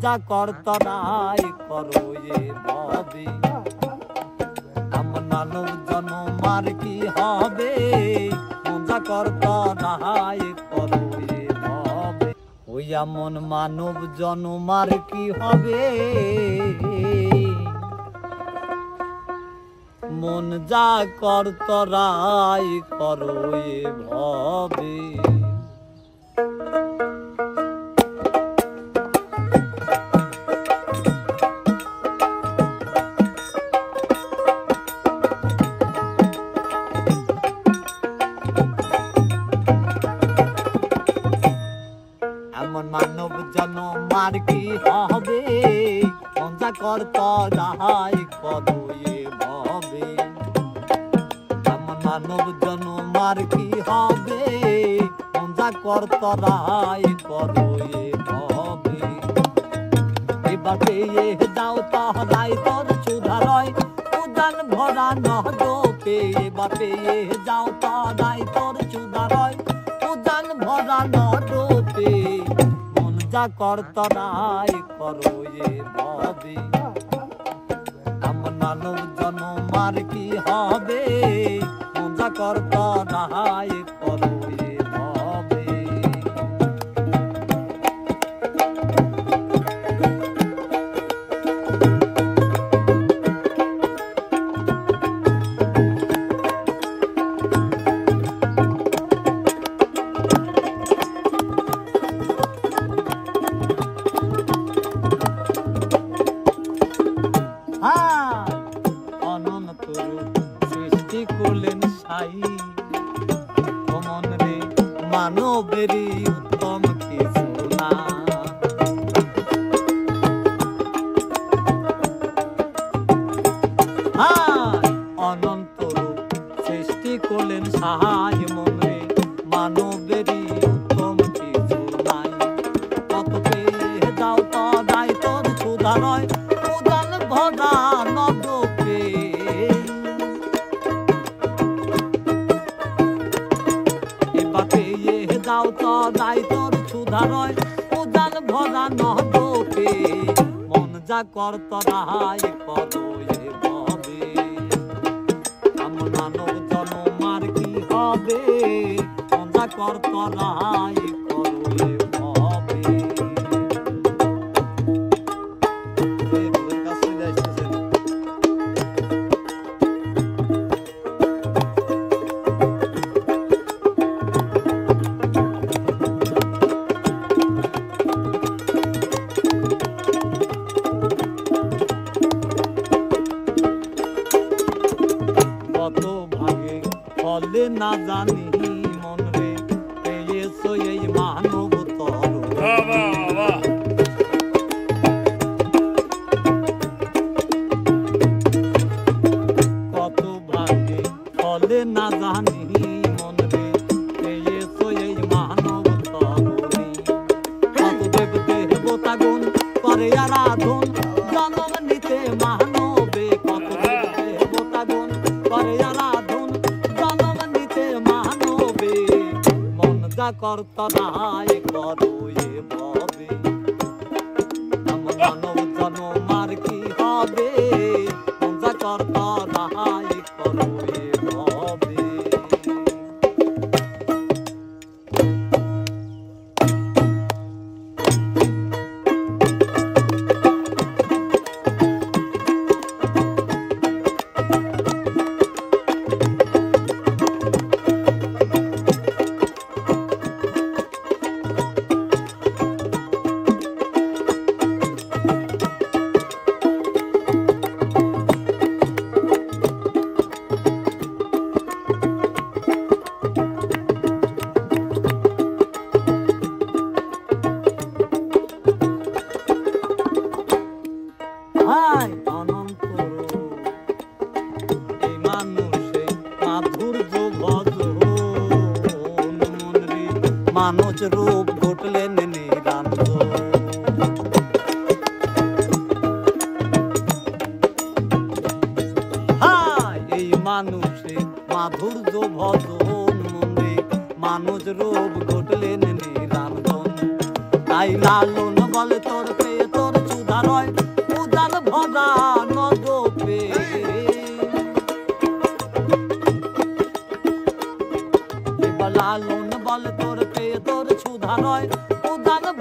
যা করতরাই করো এ ভবে এমন মানব জন্মার কি হবে মন যা করতরাই করো এ ভবে ওই এমন মানব জন্মার কি হবে মন যা করতরাই করো এ ভবে এমন মানব জন্মার কি হবে মন যা করতরাই করো এ ভবে এমন মানব জন্মার কি হবে মন যা করতরাই করো এ ভবে এবার পেয়ে যাও তাহলাই তোর সুধারয় উদান ভরা নহবে এবার পেয়ে যাও তাহলাই তোর সুধারয় উদান ভরা নহবে মন যা করতরাই করো এ ভবে এমন মানব জন্মার কি হবে মন যা করতরাই করো এ ভবে অনন্ত সৃষ্টি করলেন সাই মন রে মানবেরই উত্তম কিছু না অনন্ত সৃষ্টি করলেন সাহায্য মন রে মানবেরই উত্তম কিছু নাই কত পেয়ে যাও তদাই তোর সুধা নয় উদান ভরা নদকে এবার পেয়ে যাও তদাই তোর সুধা নয় উদান ভরা নদকে মন যা করতরাই করো এ ভবে এমন মানব জন্মার কি হবে মন যা করতরাই করো এ ভবে কত ভাগে ফলে না জানি মন রে পেয়েছো এই মানব তর কত ভাগে ফলে না জানি মন রে পেয়েছো এই মানব তরুণী কত দেব দেবতা গুণ করে আরাধন জন্ম নিতে মানবে কত দেব দেবতা গুণ করে আরাধন জন্ম নিতে মানবে মন যা করতরাই করো এ ভবে এমন মানব জন্মার কি হবে মন যা করতরাই করো এ ভবে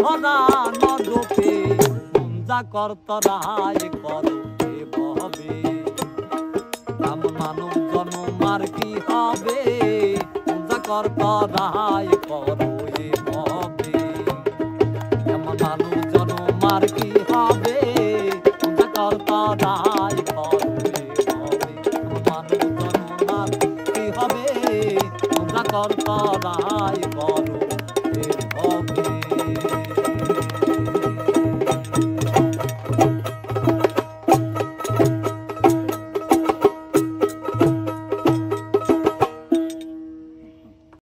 ভরা নদপে পূজা করতরায় করো এ ভবে এমন মানব জন্ম আর কি হবে পূজা করতরায় করো এ ভবে এমন মানব জন্ম আর কি